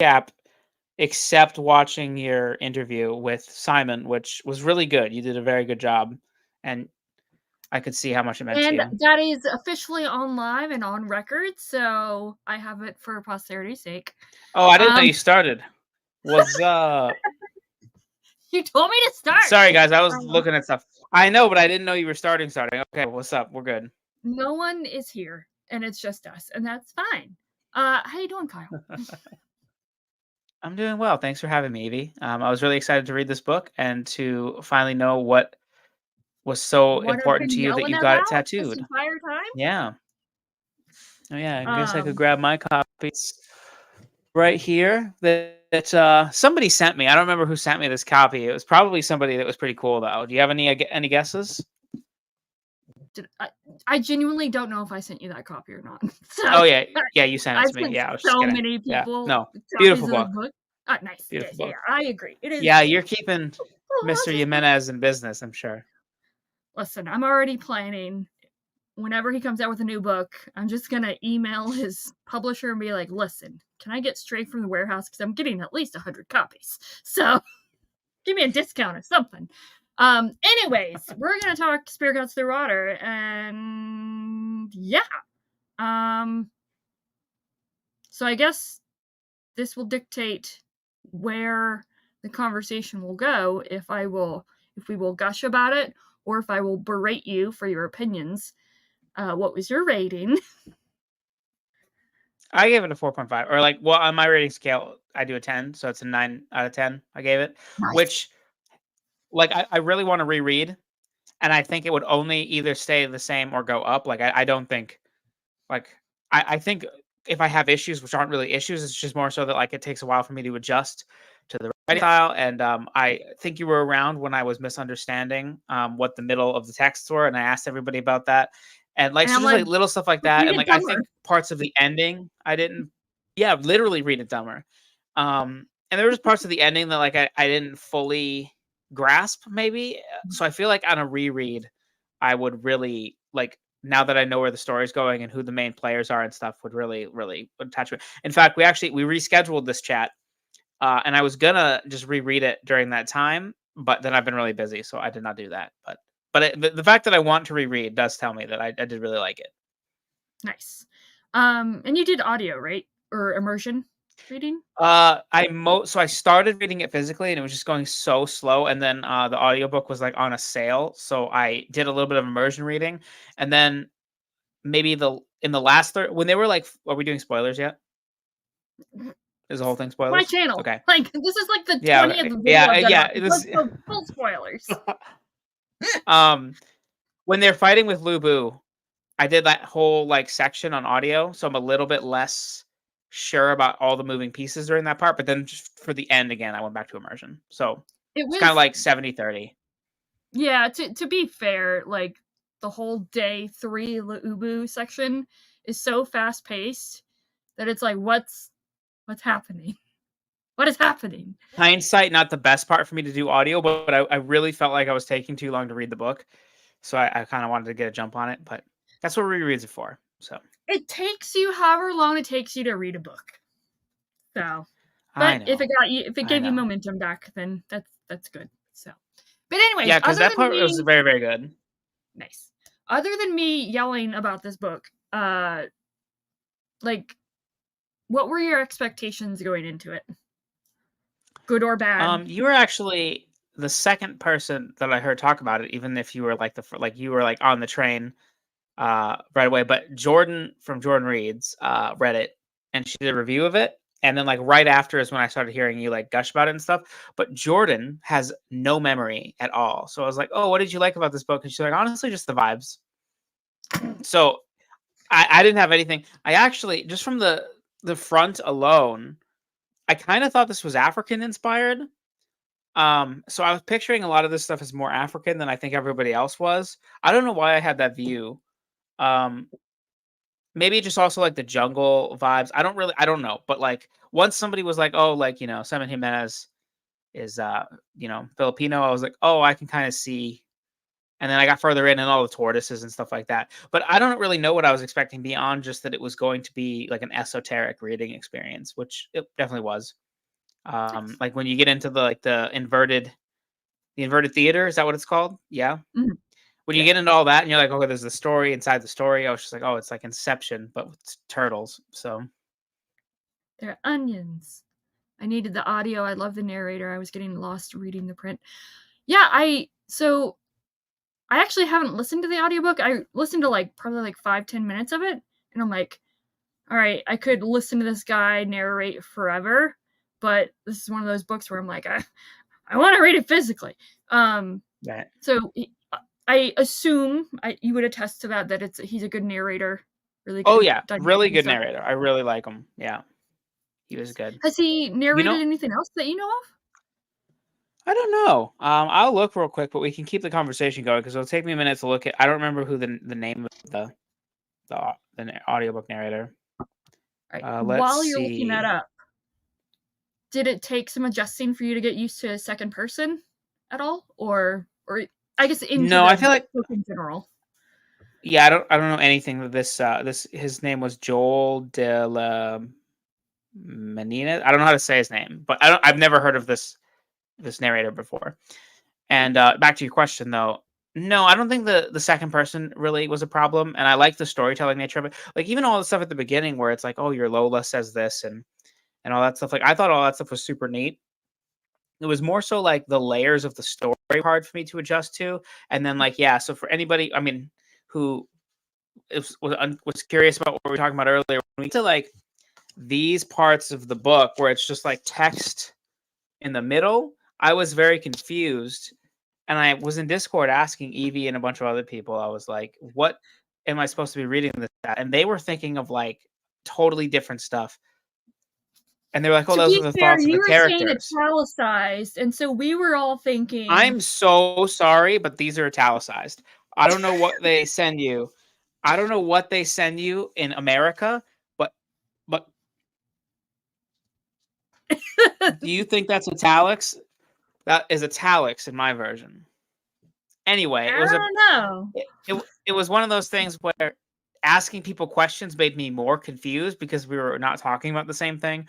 recap except watching your interview with Simon, which was really good. You did a very good job, and I could see how much it meant to And you. that is officially on live and on record, so I have it for posterity's sake. Oh, I didn't know you started. What's up? You told me to start. Sorry, guys. I was looking at stuff. I know, but I didn't know you were starting. Okay, what's up? We're good. No one is here, and it's just us, and that's fine. How you doing, Kyle? I'm doing well. Thanks for having me, Evie. I was really excited to read this book and to finally know what was so What I've important been to you that yelling you got it about this tattooed. entire time? Yeah. Oh, yeah. I guess I could Um, grab my copies right here that somebody sent me. I don't remember who sent me this copy. It was probably somebody that was pretty cool, though. Do you have any guesses? I genuinely don't know if I sent you that copy or not. So Oh yeah, yeah. You sent it I've to me. sent Yeah, I was just so kidding. many Yeah. people No. copies Beautiful of the book. book. Nice. Beautiful Yeah, book. I agree. It is. Yeah, you're keeping Oh, Mr. Jimenez in business, I'm sure. Listen, I'm already planning. Whenever he comes out with a new book, I'm just gonna email his publisher and be like, "Listen, can I get straight from the warehouse? Because I'm getting at least 100 copies. So give me a discount or something." Anyways, we're gonna talk Spear Cuts Through Water, and yeah. So I guess this will dictate where the conversation will go if we will gush about it or if I will berate you for your opinions. What was your rating? I gave it a 4.5, or like, well, on my rating scale, I do a 10, so it's a 9 out of 10. I gave it, Nice. which, like, I really want to reread, and I think it would only either stay the same or go up. Like, I don't think, like, I think if I have issues, which aren't really issues, it's just more so that like it takes a while for me to adjust to the writing style. And I think you were around when I was misunderstanding what the middle of the texts were, and I asked everybody about that. And like, And so I'm just like, like little stuff like that. read And it like, I dumber. think parts of the ending I didn't, yeah, literally read it dumber. And there was parts of the ending that like I didn't fully grasp, maybe. So I feel like on a reread, I would really like, now that I know where the story's going and who the main players are and stuff, would really, really attach me. In fact, we rescheduled this chat, and I was gonna just reread it during that time, but then I've been really busy, so I did not do that. But the fact that I want to reread does tell me that I did really like it. Nice. And you did audio, right? Or immersion reading? So I started reading it physically and it was just going so slow, and then the audiobook was like on a sale, so I did a little bit of immersion reading, and then maybe in the last third, when they were like, are we doing spoilers yet? Is the whole thing My spoilers? channel. Okay. Like, this is like the Yeah. 20th video Yeah. I've done Yeah. about It this. was. Let's go full spoilers. um, when they're fighting with Lubu, I did that whole like section on audio, so I'm a little bit less sure about all the moving pieces during that part. But then just for the end again, I went back to immersion. So It it's kind of was, like 70-30. yeah, to be fair, like, the whole day 3 Ubu section is so fast paced that it's like, what's happening? What is happening? Hindsight, not the best part for me to do audio, but I really felt like I was taking too long to read the book, so I kind of wanted to get a jump on it. But that's what rereads are for. So It takes you however long it takes you to read a book. So, I but if know, it I gave you know. momentum back, then that's good. So, but anyways, Yeah, because other that than part was me, very, very good. nice. Other than me yelling about this book, like, what were your expectations going into it? Good or bad? You were actually the second person that I heard talk about it, even if you were like like you were like on the train right away. But Jordan from Jordan Reads read it, and she did a review of it. And then like right after is when I started hearing you like gush about it and stuff. But Jordan has no memory at all. So I was like, "Oh, what did you like about this book?" And she's like, "Honestly, just the vibes." So I didn't have anything. I actually, just from the front alone, I kind of thought this was African inspired. So I was picturing a lot of this stuff as more African than I think everybody else was. I don't know why I had that view. Um, Maybe just also like the jungle vibes. I don't know. But like once somebody was like, "Oh, like, Simon Jimenez is Filipino," I was like, "Oh, I can kind of see And then I got further in and all the tortoises and stuff like that. But I don't really know what I was expecting beyond just that it was going to be like an esoteric reading experience, which it definitely was. Nice. Like when you get into the inverted theater, is that what it's called? Yeah. Mhm. When you Yeah. get into all that and you're like, okay, there's the story inside the story. I was just like, oh, it's like Inception, but with turtles. So They're onions. I needed the audio. I love the narrator. I was getting lost reading the print. Yeah, I actually haven't listened to the audiobook. I listened to like probably like 5-10 minutes of it, and I'm like, all right, I could listen to this guy narrate forever, but this is one of those books where I'm like, I want to read it physically. that. So I assume you would attest to that he's a good narrator, really Oh good yeah, dynamic really and good stuff. narrator. I really like him. Yeah, he was good. Has he You narrated know, anything else that you know of? I don't know. I'll look real quick, but we can keep the conversation going because it'll take me a minute to look at. I don't remember who the name of the audiobook narrator. All right. Let's While you're looking that see. up, did it take some adjusting for you to get used to a second person at all, or I guess into No, I the feel like book in general? yeah. I don't know anything that this his name was Joel de la Menina. I don't know how to say his name, but I've never heard of this narrator before. And back to your question though, no, I don't think the second person really was a problem, and I like the storytelling nature of it. Like even all the stuff at the beginning where it's like, oh, your Lola says this and all that stuff. Like I thought all that stuff was super neat. It was more so like the layers of the story hard for me to adjust to, and then like yeah. So for anybody, I mean, who was curious about what we were talking about earlier, when we get to like these parts of the book where it's just like text in the middle, I was very confused. And I was in Discord asking Evie and a bunch of other people. I was like, "What am I supposed to be reading this at?" And they were thinking of like totally different stuff. And they were like, "Oh, To those are be the fair, thoughts of you the were saying characters." italicized, and so we were all thinking. I'm so sorry, but these are italicized. I don't know what they send you. I don't know what they send you in America, but do you think that's italics? That is italics in my version. Anyway, I don't know. it was one of those things where asking people questions made me more confused because we were not talking about the same thing.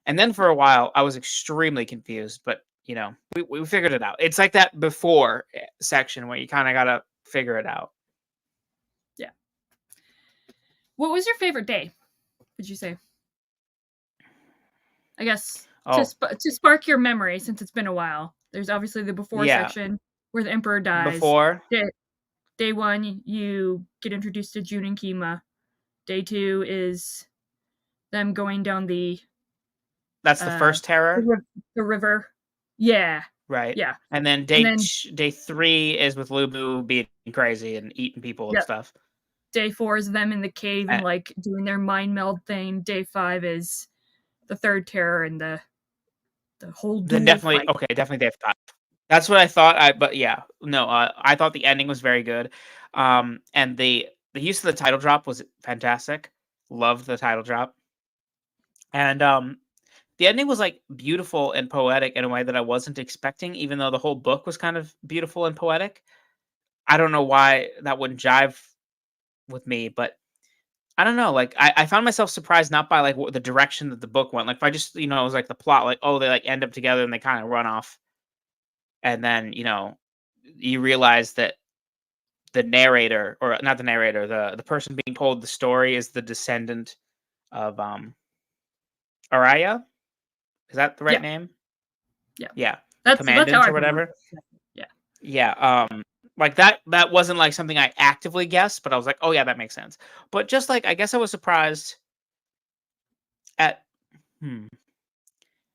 And then for a while, I was extremely confused. But you know, we figured it out. It's like that before section where you kind of gotta figure it out. Yeah. What was your favorite day? Would you say? I guess Oh to spark your memory, since it's been a while. There's obviously the before yeah, section where the emperor dies. before Day one, you get introduced to June and Kima. Day two is them going down that's the uh first terror, the river. Yeah, right? yeah, And then and then day 3 is with Lubu being crazy and eating people and yep. stuff. Day four is them in the cave and And like doing their mind meld thing. Day five is the third terror and the whole then duel definitely fight. okay, definitely day 5. That's what I thought. But yeah, no, I thought the ending was very good, and the use of the title drop was fantastic. Loved the title drop, and the ending was like beautiful and poetic in a way that I wasn't expecting. Even though the whole book was kind of beautiful and poetic, I don't know why that wouldn't jive with me, but I don't know. Like I found myself surprised not by like the direction that the book went. Like if I just it was like the plot, like oh they like end up together and they kind of run off, and then you realize that the narrator, or not the narrator, the person being told the story is the descendant of Araya. Is that the right Yeah, name? yeah. Yeah, the That's how commandant I or pronounce whatever. it. Yeah. Yeah, like that wasn't like something I actively guessed, but I was like, oh yeah, that makes sense. But just like I guess I was surprised at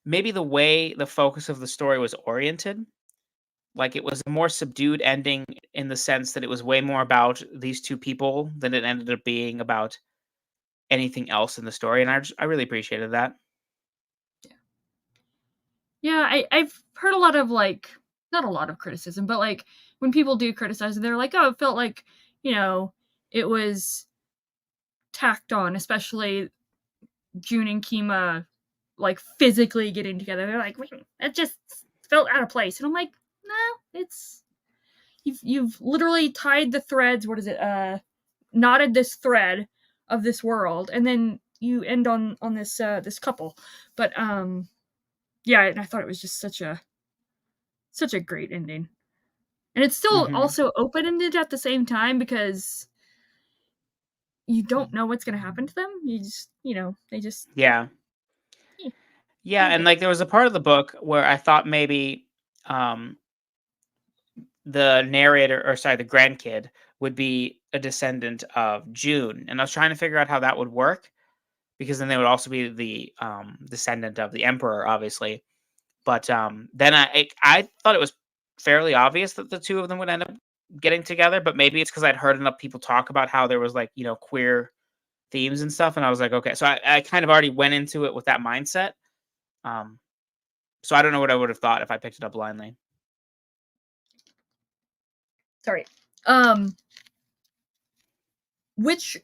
maybe the way the focus of the story was oriented. Like it was a more subdued ending in the sense that it was way more about these two people than it ended up being about anything else in the story, and I really appreciated that. Yeah, I've heard a lot of like not a lot of criticism, but like when people do criticize it, they're like, oh, it felt like, you know, it was tacked on, especially June and Kima like physically getting together. They're like, wait, that just felt out of place. And I'm like, no, you've literally tied the threads. What is it? Knotted this thread of this world, and then you end on this this couple. But yeah, and I thought it was just such a great ending, and it's still Mm-hmm. also open ended at the same time because you don't know what's going to happen to them. You just they just Yeah. eh, Yeah, and okay. like there was a part of the book where I thought maybe um the narrator, or sorry, the grandkid would be a descendant of June, and I was trying to figure out how that would work because then they would also be the descendant of the emperor, obviously. But then I thought it was fairly obvious that the two of them would end up getting together, but maybe it's because I'd heard enough people talk about how there was like queer themes and stuff, and I was like, okay, so I kind of already went into it with that mindset. Um, so I don't know what I would have thought if I picked it up blindly. Sorry. Um, which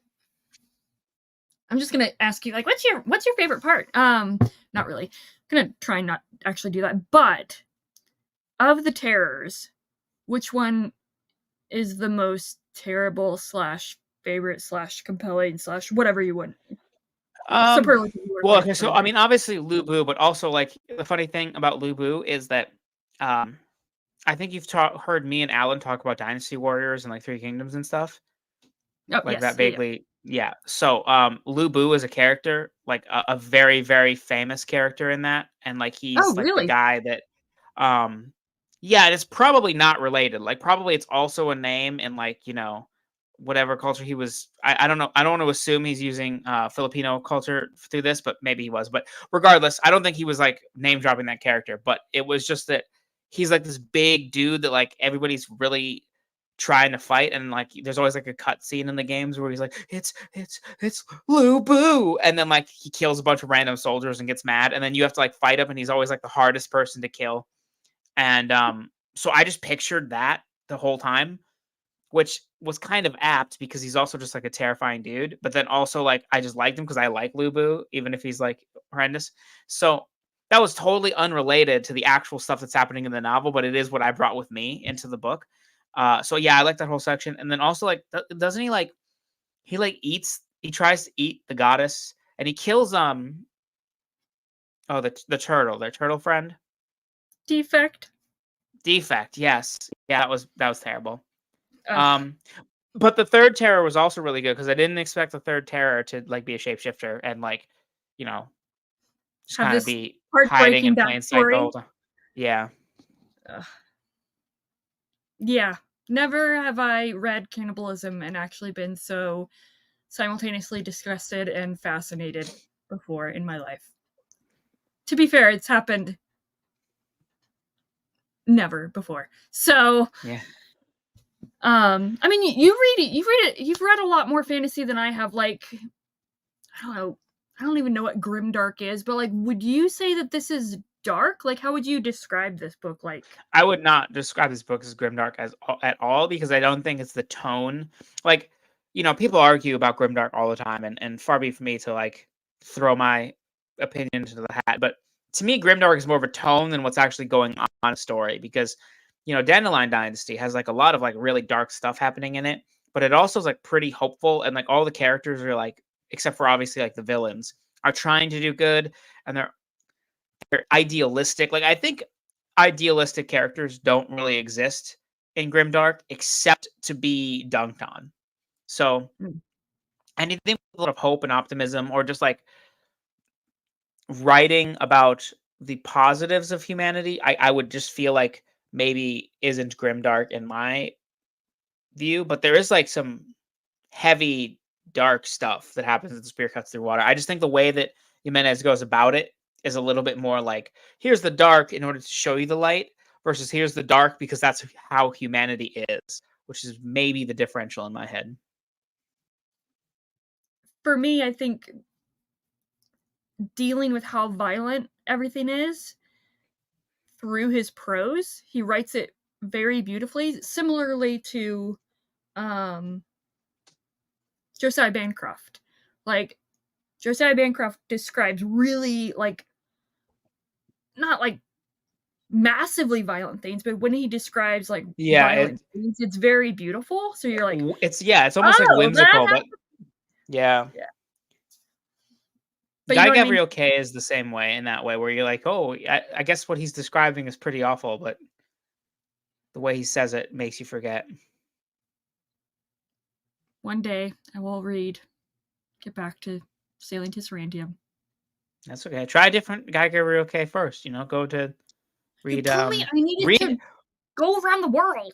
I'm just gonna ask you, like, what's your favorite part? Not really. I'm gonna try and not actually do that. But of the terrors, which one is the most terrible slash favorite slash compelling slash whatever you would Um, superlative you want to well, put okay, in so front of I it? mean, obviously Lu Bu, but also like the funny thing about Lu Bu is that um, I think you've heard me and Alan talk about Dynasty Warriors and like Three Kingdoms and stuff. Oh Like yes, that yeah, yeah. vaguely, yeah. So, Lu Bu is a character, like a very, very famous character in that, and like Oh he's like the really? guy that, um, yeah, it's probably not related. Like probably it's also a name in like whatever culture he was. I don't know. I don't want to assume he's using Filipino culture through this, but maybe he was. But regardless, I don't think he was like name dropping that character. But it was just that he's like this big dude that like everybody's really trying to fight, and like there's always like a cut scene in the games where he's like it's Lu Bu, and then like he kills a bunch of random soldiers and gets mad, and then you have to like fight him, and he's always like the hardest person to kill. And so I just pictured that the whole time, which was kind of apt because he's also just like a terrifying dude, but then also like I just liked him because I like Lu Bu even if he's like horrendous. So that was totally unrelated to the actual stuff that's happening in the novel, but it is what I brought with me into the book. So yeah, I like that whole section. And then also like doesn't he like he tries to eat the goddess and he kills the turtle, their turtle friend. Defect. Defect, yes. Yeah, that was terrible. Ugh. Um but the third terror was also really good because I didn't expect the third terror to like be a shapeshifter and like, you know, just Have kind of this be hiding heartbreaking in plain sight the backstory. whole time. Yeah. Ugh. Yeah. Never have I read cannibalism and actually been so simultaneously disgusted and fascinated before in my life. To be fair, it's happened never before. So, Yeah. I mean, you've read a lot more fantasy than I have. Like, I don't know, I don't even know what grimdark is, but like, would you say that this is dark? Like, how would you describe this book? Like, I would not describe this book as grimdark at all because I don't think it's the tone. Like, people argue about grimdark all the time, and far be from me to like throw my opinion into the hat. But to me, grimdark is more of a tone than what's actually going on in a story because Dandelion Dynasty has like a lot of like really dark stuff happening in it, but it also is like pretty hopeful and like all the characters are like, except for obviously like the villains, are trying to do good and they're idealistic. Like I think idealistic characters don't really exist in Grimdark except to be dunked on. So mm, anything with a lot of hope and optimism, or just like writing about the positives of humanity, I would just feel like maybe isn't Grimdark in my view. But there is like some heavy dark stuff that happens as the spear cuts through water. I just think the way that Jimenez goes about it is a little bit more like here's the dark in order to show you the light versus here's the dark because that's how humanity is, which is maybe the differential in my head. for me, I think dealing with how violent everything is through his prose, he writes it very beautifully, similarly to um Josiah Bancroft. Like, Josiah Bancroft describes really, like, not like massively violent things, but when he describes like Yeah, violent things, it's very beautiful. So you're like, it's almost like oh, that whimsical, but happened. yeah. Yeah. But you Guy know what I mean? Gabriel Kay is the same way in that way, where you're like, oh, I guess what he's describing is pretty awful, but the way he says it makes you forget. One day I will get back to sailing to Sarantium. That's okay. Try a different Guy Gabriel Kay first. Go to You read told me I needed read to go around the world.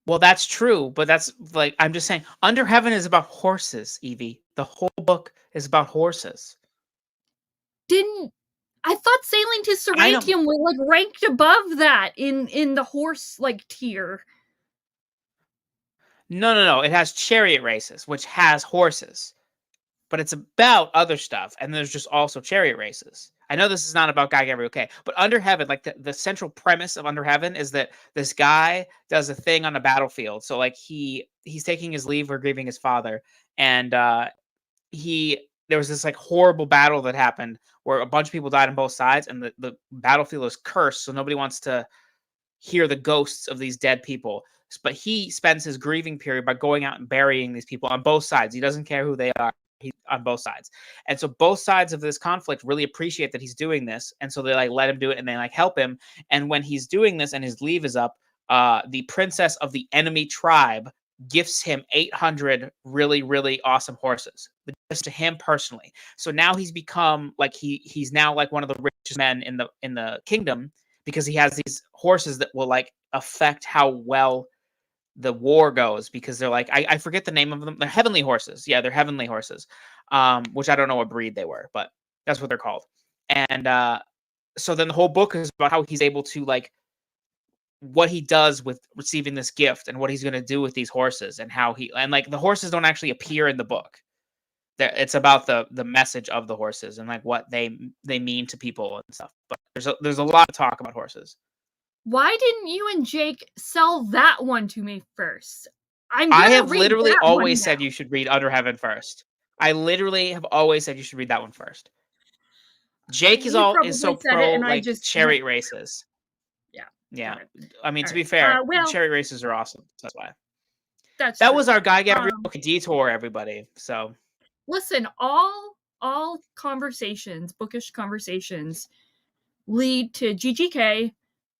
well, that's true, but that's like I'm just saying Under Heaven is about horses, Evie. The whole book is about horses. Didn't I thought sailing to I know. Sarantium were like ranked above that in the horse like tier. No, no, no. It has chariot races, which has horses, but it's about other stuff. And there's just also chariot races. I know this is not about Guy Gabriel Kay, but Under Heaven, like the central premise of Under Heaven is that this guy does a thing on a battlefield. So like he's taking his leave or grieving his father, and he there was this like horrible battle that happened where a bunch of people died on both sides, and the battlefield is cursed, so nobody wants to hear the ghosts of these dead people. But he spends his grieving period by going out and burying these people on both sides. He doesn't care who they are. He's on both sides. And so both sides of this conflict really appreciate that he's doing this. And so they like let him do it and they like help him. And when he's doing this and his leave is up, the princess of the enemy tribe gifts him 800 really, really awesome horses just to him personally. So now he's become like he's now like one of the richest men in the kingdom because he has these horses that will like affect how well the war goes, because they're like I forget the name of them. They're heavenly horses. Yeah, they're heavenly horses. Which I don't know what breed they were, but that's what they're called. And so then the whole book is about how he's able to like what he does with receiving this gift and what he's going to do with these horses, and how he and like the horses don't actually appear in the book. It's about the message of the horses and like what they mean to people and stuff. But there's a lot of talk about horses. Why didn't you and Jake sell that one to me first? I'm I gonna have read literally that one always now. said you should read Under Heaven first. I literally have always said you should read that one first. Jake You is so probably said it, pro and I like just chariot races. yeah. Yeah, Okay. I mean All to right. be fair, Well, chariot races are awesome. That's why. that's That true. was our Guy Gabriel Um, detour, everybody. So listen, all conversations, bookish conversations, lead to GGK,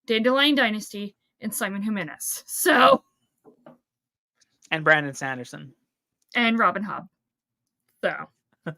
Dandelion Dynasty, and Simon Jimenez. So, and Brandon Sanderson. and Robin Hobb. So,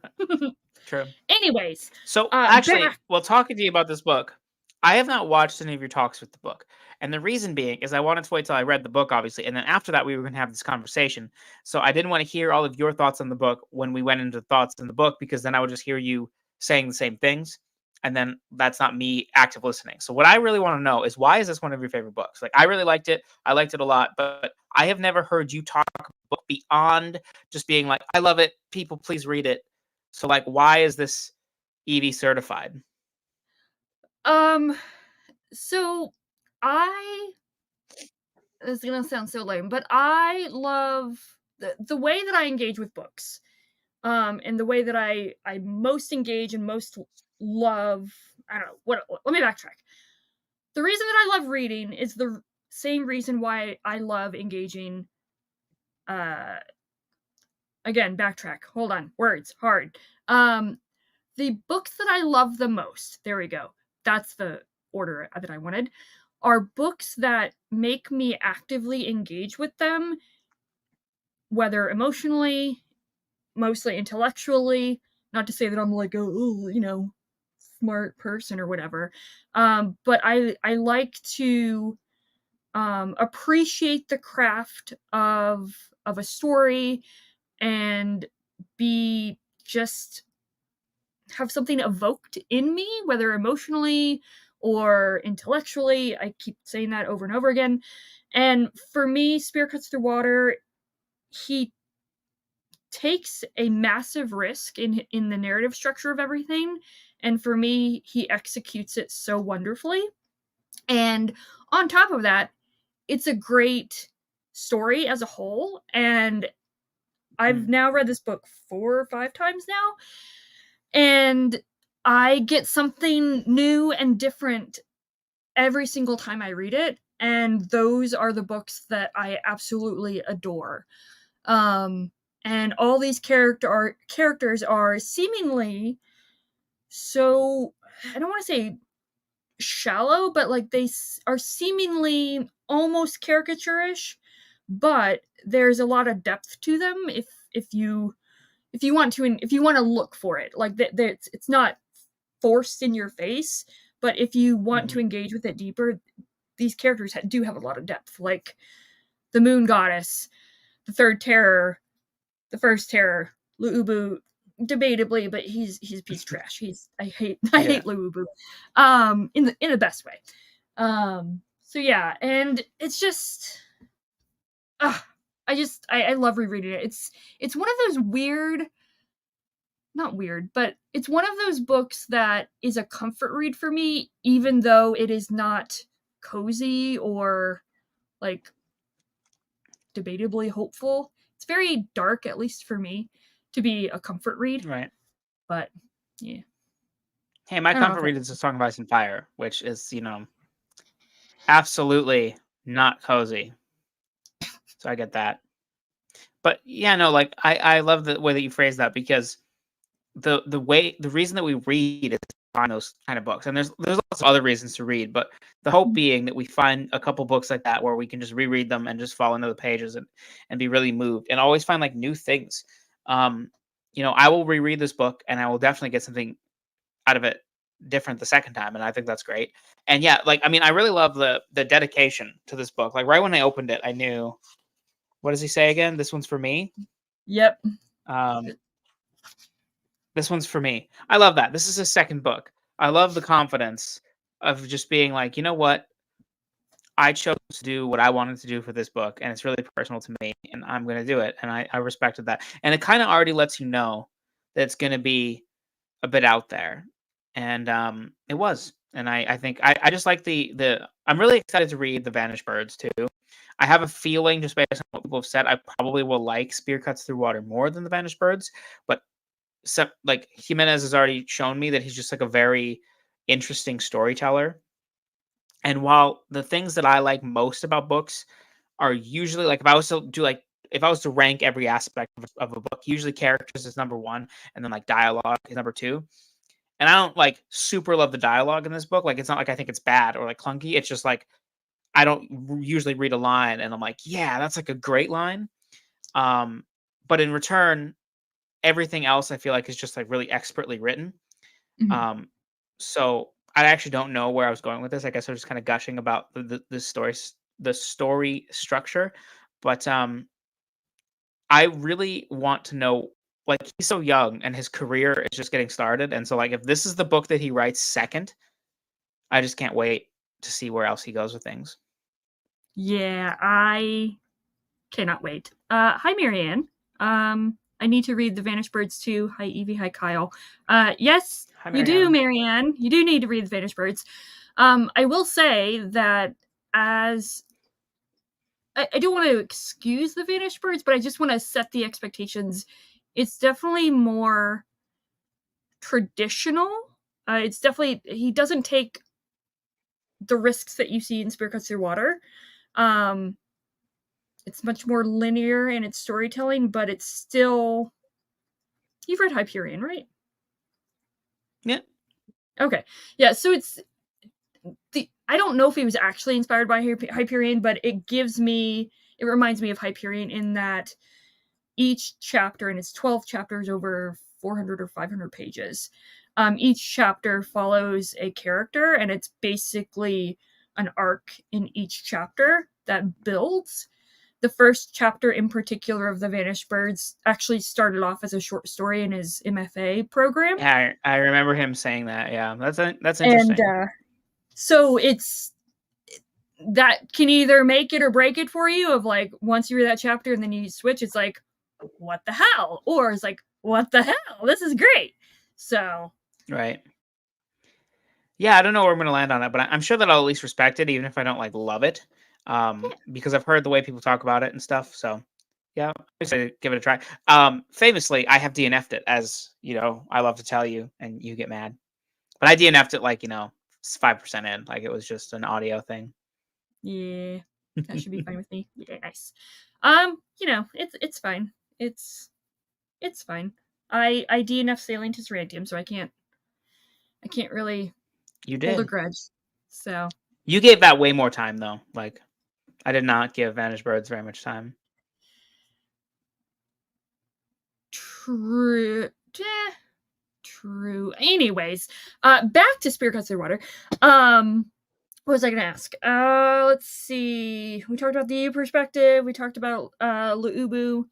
True. anyways, So actually, back. while talking to you about this book, I have not watched any of your talks with the book. And the reason being is I wanted to wait till I read the book, obviously. And then after that, we were going to have this conversation. So I didn't want to hear all of your thoughts on the book when we went into thoughts in the book, because then I would just hear you saying the same things. And then that's not me active listening. So what I really want to know is, why is this one of your favorite books? Like, I really liked it. I liked it a lot, but I have never heard you talk about the book beyond just being like, I love it. People, please read it. So like, why is this Evie certified? Um, so I this is gonna sound so lame, but I love the way that I engage with books. And the way that I most engage and most love. I don't know. Let me backtrack. The reason that I love reading is the same reason why I love engaging. Uh, again, backtrack. Hold on. Words hard. The books that I love the most. There we go. That's the order that I wanted. Are books that make me actively engage with them, whether emotionally, mostly intellectually. Not to say that I'm like a smart person or whatever, but I like to appreciate the craft of a story and be just have something evoked in me, whether emotionally or intellectually. I keep saying that over and over again. And for me, Spear Cuts Through Water, he takes a massive risk in the narrative structure of everything, and for me he executes it so wonderfully. And on top of that, it's a great story as a whole, and I've now read this book 4 or 5 times now, and I get something new and different every single time I read it, and those are the books that I absolutely adore. And all these characters are seemingly so, I don't want to say shallow, but like they are seemingly almost caricaturish, but there's a lot of depth to them if you want to look for it. Like it's not forced in your face, but if you want to engage with it deeper, these characters do have a lot of depth. Like the Moon Goddess, the Third Terror, the First Terror, Luubu, debatably, but he's a piece of trash. I hate Luubu, in the best way. So yeah, and it's just, I love rereading it. It's one of those weird, not weird, but it's one of those books that is a comfort read for me, even though it is not cozy or like debatably hopeful. It's very dark, at least for me, to be a comfort read. Right. But yeah. Hey, my comfort read is A Song of Ice and Fire, which is, absolutely not cozy. So I get that. But yeah, no, like I love the way that you phrase that, because the reason that we read is to find those kind of books. And there's lots of other reasons to read, but the hope being that we find a couple books like that where we can just reread them and just fall into the pages and be really moved and always find like new things. I will reread this book and I will definitely get something out of it different the second time, and I think that's great. And yeah, like I really love the dedication to this book. Like right when I opened it, I knew, what does he say again? This one's for me. Yep. This one's for me. I love that. This is his second book. I love the confidence of just being like, you know what? I chose to do what I wanted to do for this book, and it's really personal to me, and I'm going to do it. And I respected that. And it kind of already lets you know that it's going to be a bit out there. And it was. And I think I just like I'm really excited to read The Vanished Birds too. I have a feeling, just based on what people have said, I probably will like Spear Cuts Through Water more than The Vanished Birds. But like Jimenez has already shown me that he's just like a very interesting storyteller. And while the things that I like most about books are usually, like, if I was to rank every aspect of a book, usually characters is number one, and then like dialogue is number two. And I don't like super love the dialogue in this book. Like, it's not like I think it's bad or like clunky. It's just like I don't usually read a line and I'm like, yeah, that's like a great line. But in return, everything else I feel like is just like really expertly written. Mm-hmm. So I actually don't know where I was going with this. I guess I was just kind of gushing about the story structure, but I really want to know. Like, he's so young and his career is just getting started, and so like if this is the book that he writes second, I just can't wait to see where else he goes with things. Yeah, I cannot wait. Hi, Marianne. I need to read The Vanished Birds too. Hi, Evie. Hi, Kyle. Yes, Hi, you do, Marianne. Marianne. You do need to read The Vanished Birds. I will say that as I don't want to excuse The Vanished Birds, but I just want to set the expectations. It's definitely more traditional. It's definitely, he doesn't take the risks that you see in Spear Cuts Through Water. It's much more linear in its storytelling, but it's still. You've read Hyperion, right? Yeah. Okay. Yeah, so it's I don't know if he was actually inspired by Hyperion, but it reminds me of Hyperion in that each chapter, and it's 12 chapters over 400 or 500 pages. Each chapter follows a character, and it's basically an arc in each chapter that builds. The first chapter in particular of The Vanished Birds actually started off as a short story in his MFA program. Yeah, I remember him saying that. Yeah, that's interesting. And so that can either make it or break it for you, of like, once you read that chapter and then you switch, it's like, what the hell? Or it's like, what the hell? This is great. So. Right. Yeah, I don't know where I'm going to land on it, but I'm sure that I'll at least respect it, even if I don't like love it, because I've heard the way people talk about it and stuff. So yeah, I'll say give it a try. Famously, I have DNF'd it, as you know, I love to tell you, and you get mad, but I DNF'd it like 5% in. Like it was just an audio thing. Yeah, that should be fine with me. Yeah, nice. It's fine. It's fine. I DNF sailing to Serantium, so I can't really You hold a did. grudge. So You gave that way more time though. Like I did not give Vanished Birds very much time. true. True. Anyways, back to Spirit Cuts Through Water. What was I gonna ask? Let's see. We talked about the EU perspective. We talked about Luubu.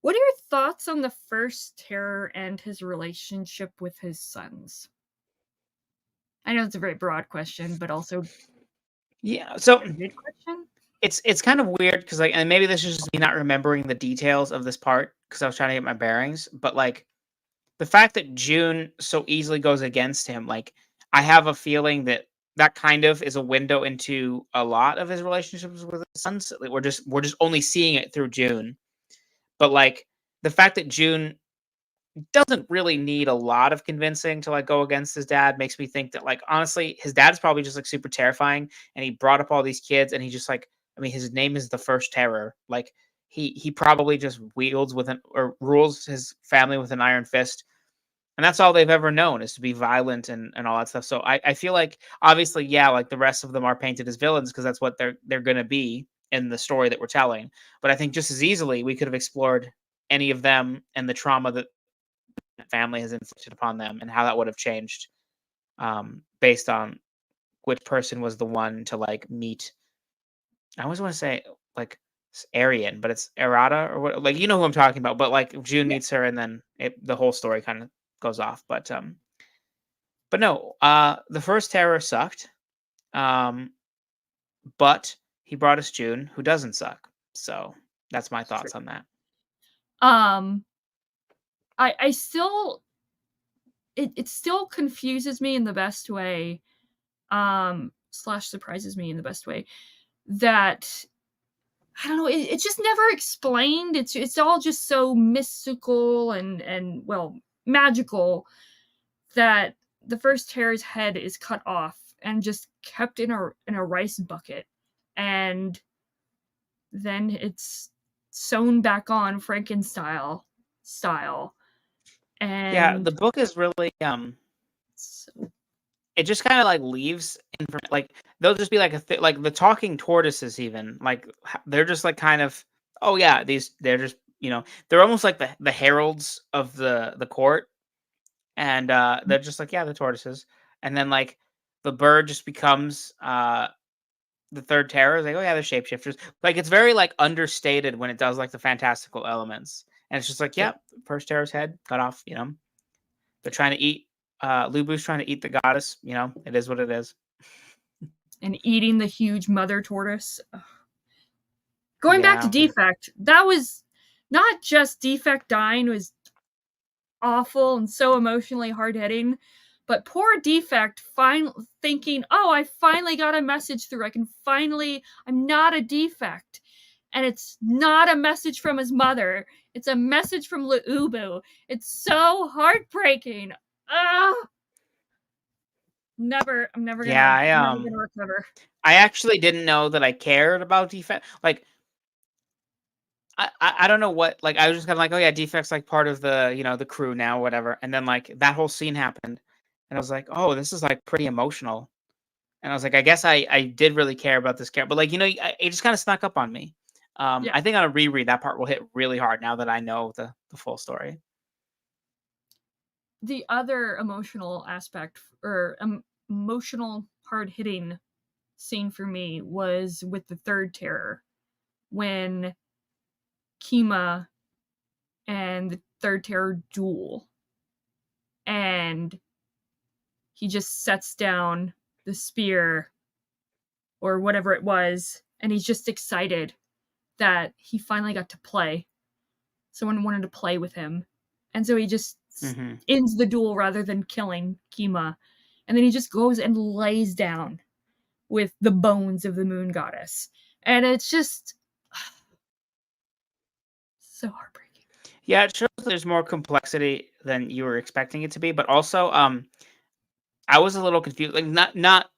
What are your thoughts on the first terror and his relationship with his sons? I know it's a very broad question, but also Yeah. So a good question. it's kind of weird because like, and maybe this is just me not remembering the details of this part because I was trying to get my bearings. But like the fact that June so easily goes against him, like I have a feeling that that kind of is a window into a lot of his relationships with his sons. Like, we're just only seeing it through June. But like the fact that June doesn't really need a lot of convincing to like go against his dad makes me think that like honestly his dad's probably just like super terrifying and he brought up all these kids and he just like I mean his name is the first terror. Like he probably just wields with an or rules his family with an iron fist, and that's all they've ever known is to be violent and all that stuff. So I feel like obviously yeah, like the rest of them are painted as villains because that's what they're gonna be in the story that we're telling. But I think just as easily we could have explored any of them and the trauma that family has inflicted upon them and how that would have changed based on which person was the one to like meet. I always want to say like Aryan, but it's Errata or what? Like you know who I'm talking about. But like June Yeah, meets her, and then the whole story kind of goes off. But no, the first terror sucked. Um, but he brought us June, who doesn't suck. So that's my it's true. thoughts on that. Um, I still it still confuses me in the best way. Slash surprises me in the best way that I don't know. It's just never explained. It's all just so mystical and well magical that the first terror's head is cut off and just kept in a rice bucket, and then it's sewn back on Frankenstein style. Yeah, And the book is really so, it just kind of like leaves like they'll just be like like the talking tortoises even like they're just like kind of oh yeah they're just they're almost like the heralds of the court, and they're just like yeah the tortoises, and then like the bird just becomes the third terror. It's like oh yeah they're shapeshifters, like it's very like understated when it does like the fantastical elements, and it's just like yeah, yeah first terror's head cut off, they're trying to eat Lubu's trying to eat the goddess, it is what it is. and eating the huge mother tortoise. Ugh. Going back to Yeah. Defect, that was not just Defect dying was awful and so emotionally hard-hitting, but poor Defect thinking, oh, I finally got a message through. I'm not a defect. And it's not a message from his mother. It's a message from Luubu. It's so heartbreaking. Ah, I'm never Yeah, gonna recover. I actually didn't know that I cared about defect. Like I don't know what like I was just kind of like, oh yeah, defect's like part of the, the crew now, whatever. And then like that whole scene happened and I was like, oh, this is like pretty emotional. And I was like, I guess I did really care about this character. But like, it just kind of snuck up on me. Yeah. I think on a reread that part will hit really hard now that I know the full story. The other emotional aspect or emotional hard hitting scene for me was with the third terror when Kima and the third terror duel, and he just sets down the spear or whatever it was, and he's just excited that he finally got to play. Someone wanted to play with him, and so he just Hmm. ends the duel rather than killing Kima, and then he just goes and lays down with the bones of the moon goddess, and it's just so heartbreaking. Yeah, it shows that there's more complexity than you were expecting it to be, but also, I was a little confused, like, not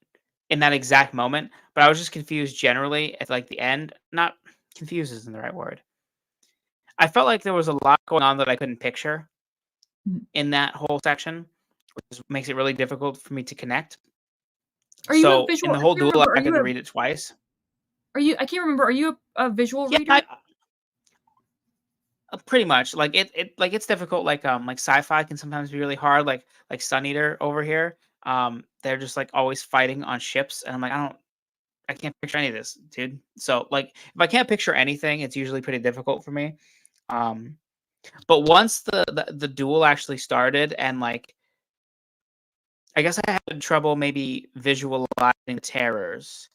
in that exact moment, but I was just confused generally at, like, the end. Not confused isn't the right word. I felt like there was a lot going on that I couldn't picture Mhm. in that whole section, which makes it really difficult for me to connect. Are you a So, in visual? the I whole can't duel, remember. I had to read it twice. I can't remember. Are you a visual Yeah, reader? pretty much. Like, it's difficult, like, sci-fi can sometimes be really hard, like Sun Eater over here. They're just, like, always fighting on ships, and I'm like, I can't picture any of this, dude. So, like, if I can't picture anything, it's usually pretty difficult for me. Um, but once the duel actually started and, like, I guess I had trouble maybe visualizing the terrors,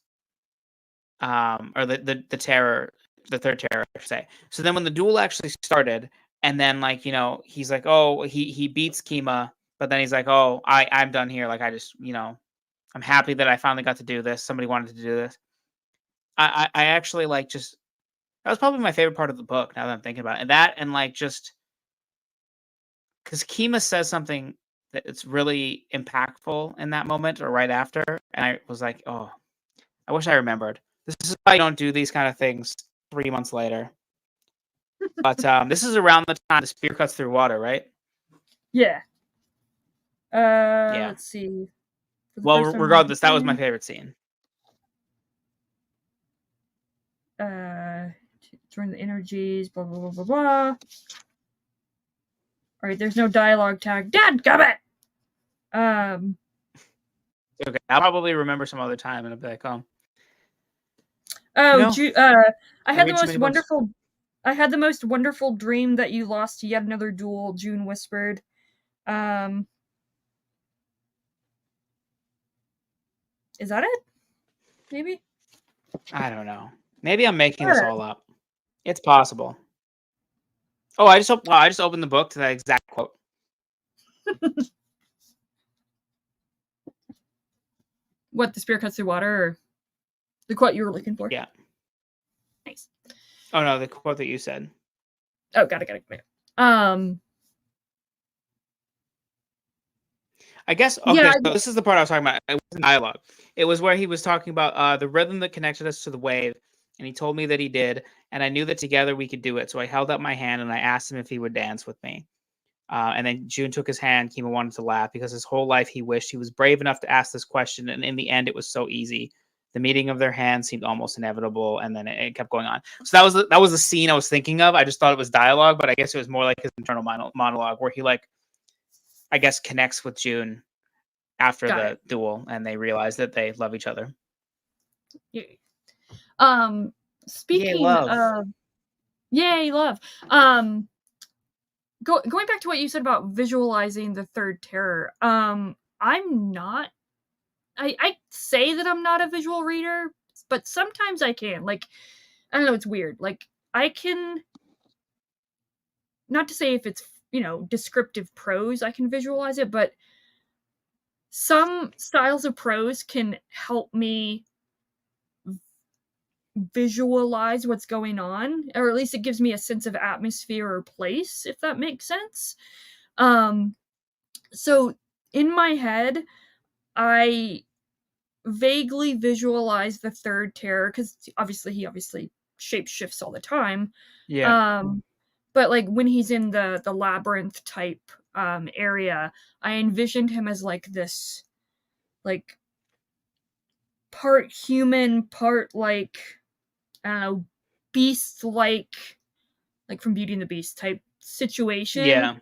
or the terror, the third terror, I should say. So then when the duel actually started, and then, like, he's like, oh, he beats Kima, but then he's like, oh, I'm done here. Like, I just, I'm happy that I finally got to do this. Somebody wanted to do this. I actually, like, just that was probably my favorite part of the book. Now that I'm thinking about it, and that, and, like, just because Kima says something that's really impactful in that moment or right after, and I was like, oh, I wish I remembered. This is why I don't do these kind of things 3 months later. But this is around the time the spear cuts through water, right? Yeah. Yeah. Let's see. For the Well, first time regardless, that was my reading, favorite scene. uh, join the energies, blah blah blah blah blah. All right, there's no dialogue tag. Dadgummit! Okay, I'll probably remember some other time, and I'll be like, oh, Oh, I I had the read too most many books. wonderful. I had the most wonderful dream that you lost to yet another duel. June whispered. Um, is that it? Maybe. I don't know. Maybe I'm making this Alright. all up. It's possible. Oh, I just opened the book to that exact quote. What, the spear cuts through water, or the quote you were looking for? Yeah. Nice. Oh no, the quote that you said. Oh, got it. I guess, Yeah. okay, so this is the part I was talking about. It wasn't dialogue. It was where he was talking about the rhythm that connected us to the wave, and he told me that he did, and I knew that together we could do it. So I held up my hand and I asked him if he would dance with me. And then June took his hand. Kima wanted to laugh because his whole life he wished he was brave enough to ask this question, and in the end, it was so easy. The meeting of their hands seemed almost inevitable, and then it kept going on. So that was the scene I was thinking of. I just thought it was dialogue, but I guess it was more like his internal monologue where he, like, I guess, connects with June after Got it. the duel, and they realize that they love each other. Yay. Um, Yay, speaking love. of yay, love. Going back to what you said about visualizing the third terror. I'm not. I say that I'm not a visual reader, but sometimes I can. Like, I don't know. It's weird. Like, I can. Not to say if it's descriptive prose, I can visualize it, but some styles of prose can help me visualize what's going on, or at least it gives me a sense of atmosphere or place, if that makes sense. Um, so in my head, I vaguely visualize the third terror because he obviously shapeshifts all the time. Yeah. Um, but like when he's in the labyrinth type area, I envisioned him as like this, like part human, part like I don't know, beast like from Beauty and the Beast type situation. Yeah.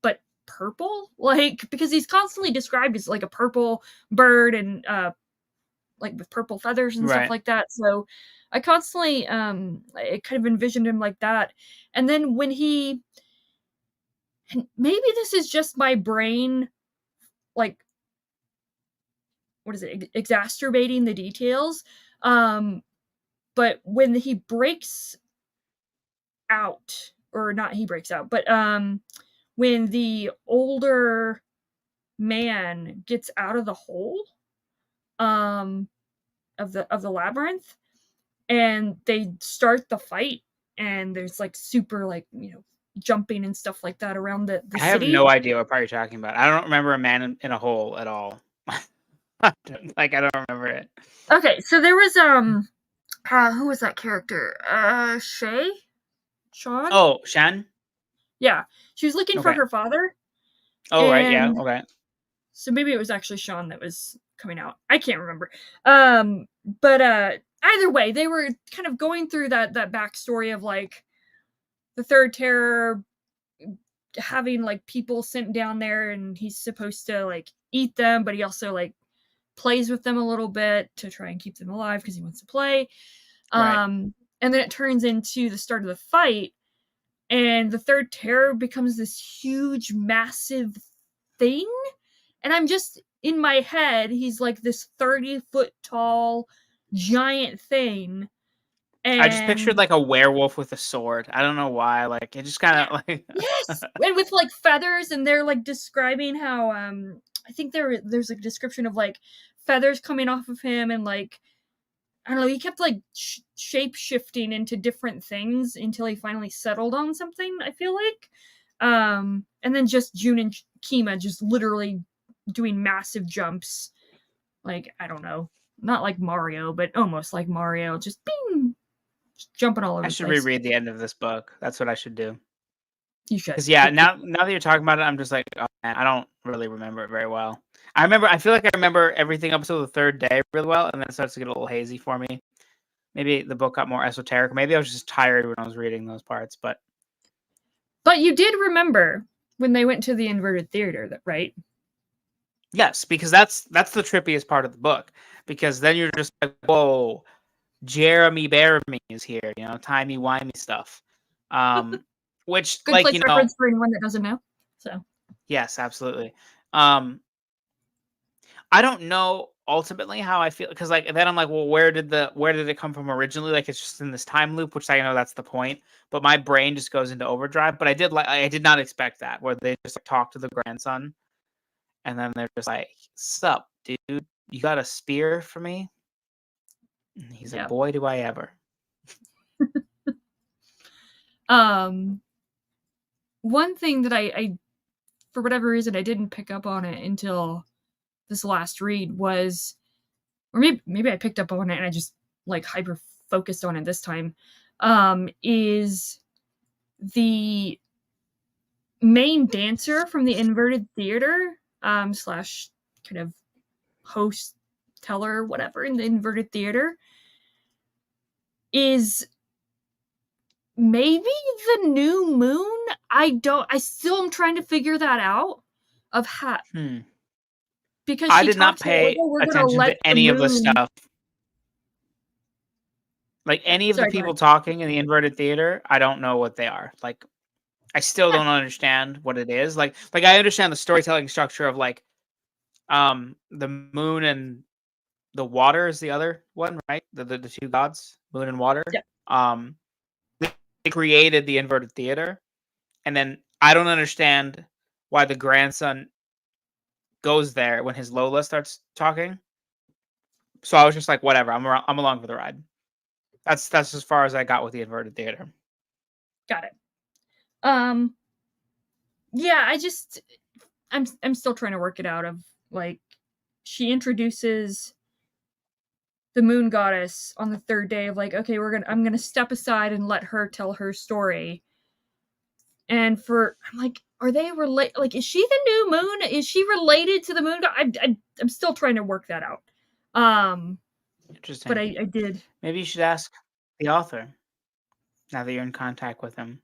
But purple, like because he's constantly described as like a purple bird and like with purple feathers and stuff Right. like that. So I constantly I kind of envisioned him like that. And then when he and maybe this is just my brain like what is it exacerbating the details but when he breaks out or not he breaks out but when the older man gets out of the hole um of the labyrinth and they start the fight and there's like super like, you know, jumping and stuff like that around the I have city. no idea what part you're talking about. I don't remember a man in a hole at all. Like, I don't remember it. Okay, so there was who was that character? Sean? Oh, Shan? Yeah. She was looking for Okay. her father. Oh, right, yeah, And okay. so maybe it was actually Sean that was coming out. I can't remember. But either way, they were kind of going through that backstory of like the third terror having like people sent down there, and he's supposed to like eat them, but he also like plays with them a little bit to try and keep them alive because he wants to play. Right. And then it turns into the start of the fight, and the third terror becomes this huge, massive thing. And I'm just in my head, he's like this 30-foot tall giant thing. And I just pictured like a werewolf with a sword. I don't know why. Like, it just kind of like. yes, and with like feathers, and they're like describing how I think there's a description of like feathers coming off of him, and like I don't know, he kept like shape shifting into different things until he finally settled on something, I feel like. And then just June and Kima just literally doing massive jumps. Like, I don't know, not like Mario, but almost like Mario, just bing, just jumping all over I the should place. reread the end of this book. That's what I should do. You should. Because yeah, now that you're talking about it, I'm just like, oh man, I don't really remember it very well. I feel like I remember everything up until the third day really well, and then it starts to get a little hazy for me. Maybe the book got more esoteric. Maybe I was just tired when I was reading those parts, but you did remember when they went to the inverted theater, right? yes, because that's the trippiest part of the book. Because then you're just like, whoa, Jeremy Bearimy is here, you know, timey-wimey stuff. Which, Good like, place you know, reference for anyone that doesn't know. So yes, absolutely. I don't know ultimately how I feel because like then I'm like, well, where did it come from originally? Like it's just in this time loop, which I know that's the point. But my brain just goes into overdrive. But I did not expect that where they just like, talk to the grandson, and then they're just like, "Sup, dude? You got a spear for me?" And he's like, yeah. "Boy, do I ever." One thing that I for whatever reason I didn't pick up on it until this last read was, or maybe I picked up on it and I just like hyper focused on it this time, is the main dancer from the inverted theater, slash kind of host, teller, whatever, in the inverted theater, is maybe the new moon. I still am trying to figure that out of how, because I she did not talks about like, pay oh, we're gonna attention let to the any of the moon. stuff. Like any of the Sorry, go people ahead. talking in the inverted theater, I don't know what they are. Like I still Yeah. don't understand what it is. Like I understand the storytelling structure of like the moon and the water is the other one, right? The two gods, moon and water. Yeah. Um they created the inverted theater, and then I don't understand why the grandson goes there when his Lola starts talking. So I was just like, whatever, I'm along for the ride. That's as far as I got with the inverted theater. Got it. Um, yeah, I'm still trying to work it out of like, she introduces the moon goddess on the third day of like, okay, I'm gonna step aside and let her tell her story. And I'm like, are they related? Like, is she the new moon? Is she related to the moon god? I'm still trying to work that out. Interesting. But I did. Maybe you should ask the author now that you're in contact with him.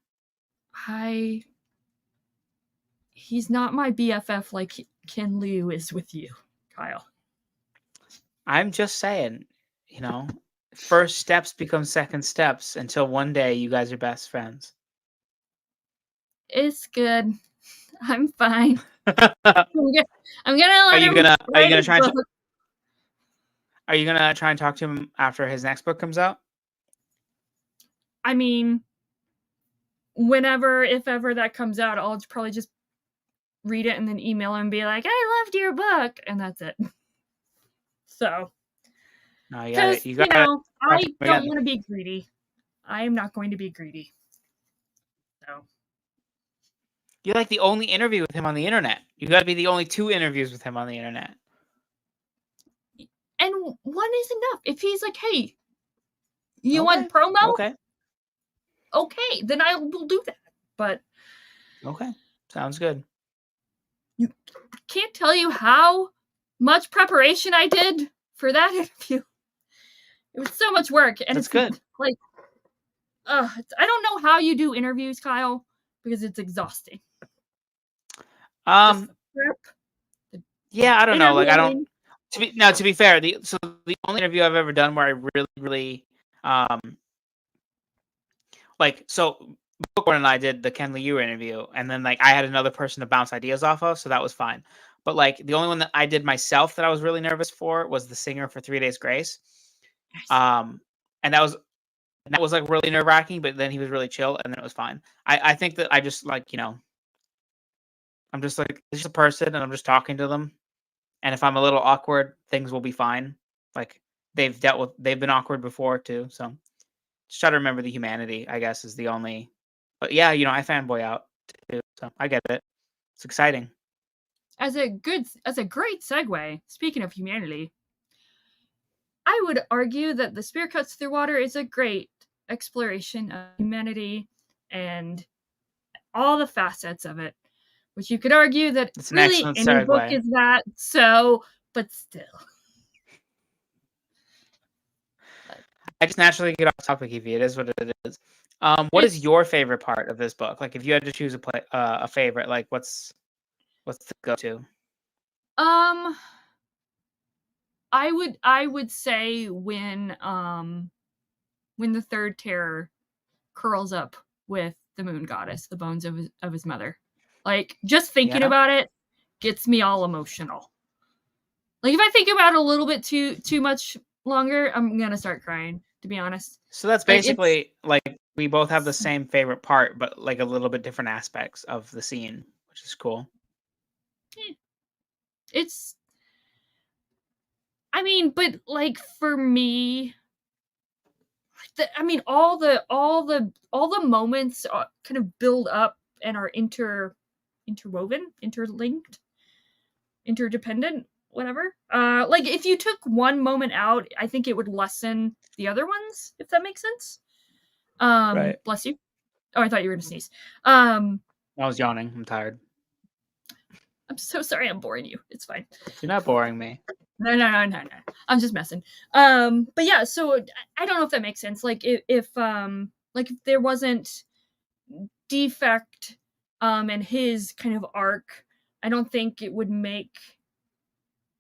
He's not my BFF like Ken Liu is with you, Kyle. I'm just saying, you know, first steps become second steps until one day you guys are best friends. It's good. I'm fine. are I'm gonna let you him gonna write his book. are you gonna try and talk to him after his next book comes out? I mean, whenever, if ever that comes out, I'll probably just read it and then email him and be like, I loved your book, and that's it. So, No, because you gotta I don't want to be greedy. I am not going to be greedy. So You're like the only interview with him on the internet. You got to be the only 2 interviews with him on the internet. and one is enough. If he's like, hey, you want promo? Okay. Okay, then I will do that. But Okay. Sounds good. You can't tell you how much preparation I did for that interview. It was so much work, and That's it's good. like, I don't know how you do interviews, Kyle, because it's exhausting. Yeah, I don't know. Like, I don't. To be fair, the only interview I've ever done where I really, Bookworm and I did the Ken Liu interview, and then like I had another person to bounce ideas off of, so that was fine. But like the only one that I did myself that I was really nervous for was the singer for 3 Days Grace. Nice. And that was like really nerve wracking, but then he was really chill, and then it was fine. I think that I just like I'm just like this is a person, and I'm just talking to them. And if I'm a little awkward, things will be fine. Like they've been awkward before too. So just try to remember the humanity, I guess, is the only. But yeah, I fanboy out too. So I get it. It's exciting. As a great segue, speaking of humanity, I would argue that The Spear Cuts Through Water is a great exploration of humanity and all the facets of it. Which you could argue that It's an really excellent any book segue. is that, so, but still. I just naturally get off topic, Evie. It is what it is. What is your favorite part of this book? Like, if you had to choose a favorite, like, what's the go-to? I would say when the third terror curls up with the moon goddess, the bones of his mother. Like, just thinking about it gets me all emotional. Like, if I think about it a little bit too much longer, I'm gonna start crying, to be honest. So that's basically like we both have the same favorite part, but like a little bit different aspects of the scene, which is cool. It's, I mean, but like for me, all the moments kind of build up and are interwoven, interlinked, interdependent, whatever. Like if you took one moment out, I think it would lessen the other ones, if that makes sense. Right. Bless you. Oh, I thought you were gonna sneeze. I was yawning. I'm tired. I'm so sorry I'm boring you. It's fine. You're not boring me. No. I'm just messing. But yeah, so I don't know if that makes sense. Like if there wasn't defect and his kind of arc, I don't think it would make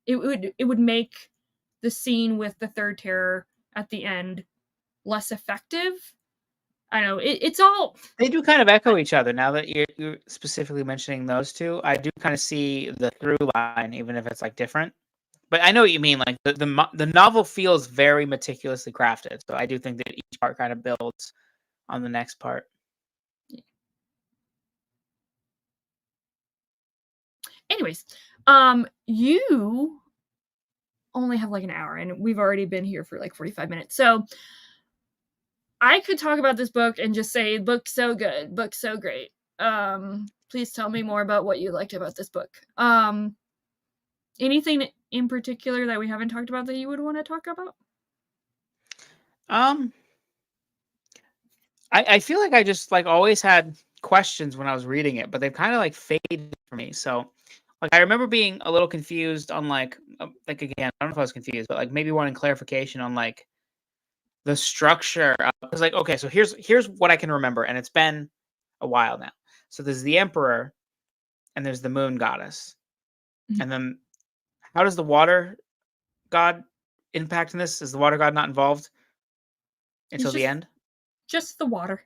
the scene with the third terror at the end less effective. I know it's all, They do kind of echo each other. Now that you're specifically mentioning those two, I do kind of see the through line, even if it's like different. But I know what you mean. Like the novel feels very meticulously crafted, so I do think that each part kind of builds on the next part. anyways. You only have like an hour, and we've already been here for like 45 minutes, so I could talk about this book and just say, book so good, book so great. Please tell me more about what you liked about this book. Anything in particular that we haven't talked about that you would want to talk about? I feel like I just like always had questions when I was reading it, but they've kind of like faded for me. So like I remember being a little confused on like again, I don't know if I was confused, but like maybe wanting clarification on like the structure. Because like okay, so here's what I can remember, and it's been a while now. So there's the emperor, and there's the moon goddess, and then how does the water god impact in this? Is the water god not involved until the end? Just the water.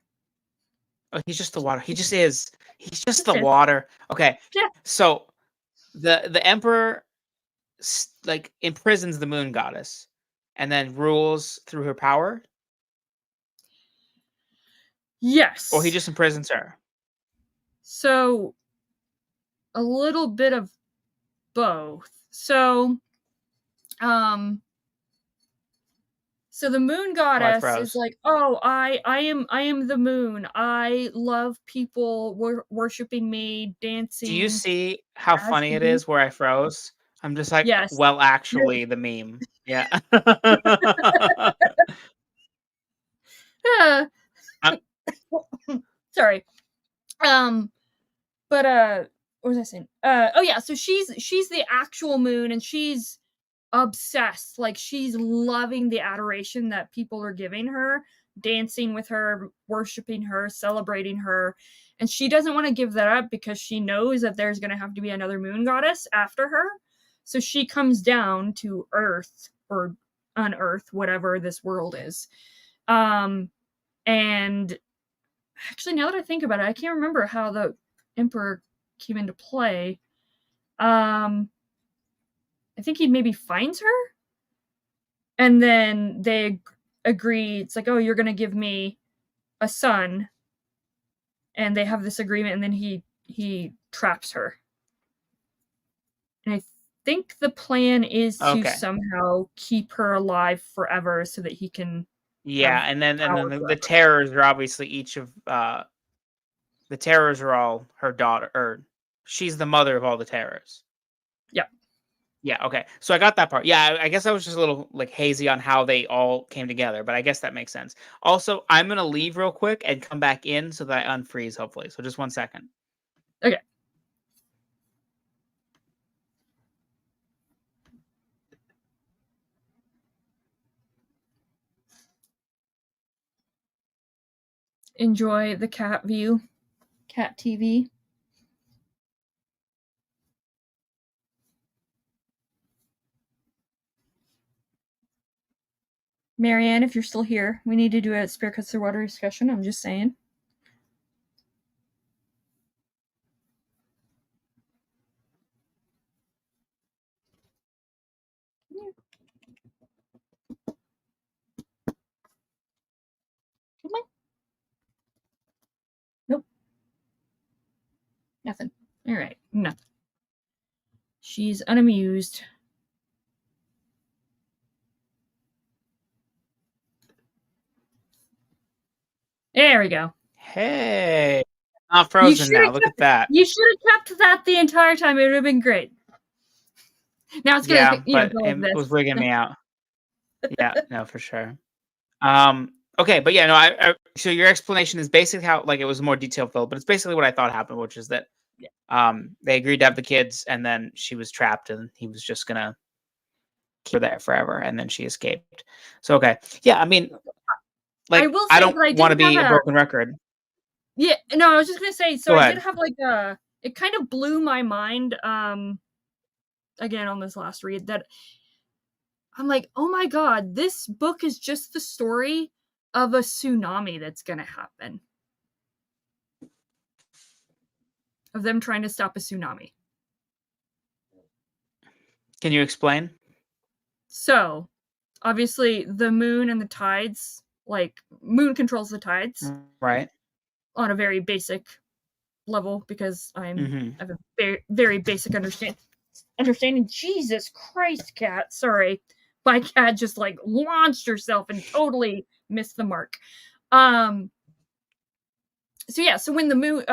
Oh, he's just the water. He just is. He's just the water. Okay. Yeah. So the emperor like imprisons the moon goddess and then rules through her power? Yes. Or he just imprisons her? So a little bit of both. So So the moon goddess is like, "Oh, I am the moon. I love people worshiping me, Do you dancing see how as funny it me." is where I froze? I'm just like, Yes. well, You're actually, the meme. Yeah. Ah. I'm Sorry. But what was I saying? Oh yeah, so she's the actual moon and she's obsessed. Like she's loving the adoration that people are giving her, dancing with her, worshiping her, celebrating her. And she doesn't want to give that up because she knows that there's going to have to be another moon goddess after her. So she comes down to Earth or unearth whatever this world is. And actually now that I think about it, I can't remember how the emperor came into play. I think he maybe finds her and then they agree. It's like, oh, you're gonna give me a son, and they have this agreement, and then he traps her. And I think the plan is to okay. somehow keep her alive forever so that he can Yeah, have and then power the forever. terrors are obviously each of the terrors are all her daughter, or she's the mother of all the terrors. Yeah. Yeah, okay. So I got that part. Yeah, I guess I was just a little like hazy on how they all came together, but I guess that makes sense. Also, I'm gonna leave real quick and come back in so that I unfreeze, hopefully. So just 1 second. Okay. Enjoy the cat view, cat TV. Marianne, if you're still here, we need to do a Spare Cuts of Water discussion. I'm just saying. Come on. Nope. Nothing. All right. Nothing. She's unamused. There we go. Hey, not You frozen should now. have Look at kept. that. You should have kept that the entire time. It would have been great. Now it's gonna, Yeah, go but like it this. was wigging me out. Yeah, no, for sure. Okay, but yeah, no, so your explanation is basically how like it was more detail filled, but it's basically what I thought happened, which is that Yeah. they agreed to have the kids, and then she was trapped, and he was just gonna keep her there forever, and then she escaped. So okay, yeah, I mean, I like will I say don't that I did want to have be a a. broken record. Yeah. No, I was just gonna say. So Go I did ahead. have like a. It kind of blew my mind. Again on this last read that I'm like, oh my god, this book is just the story of a tsunami that's gonna happen. Of them trying to stop a tsunami. Can you explain? So, obviously, the moon and the tides, like, moon controls the tides Right. on a very basic level because I Mm-hmm. have a very, very basic understanding. Jesus Christ, cat. Sorry. My cat just like launched herself and totally missed the mark. Um so yeah, so when the moon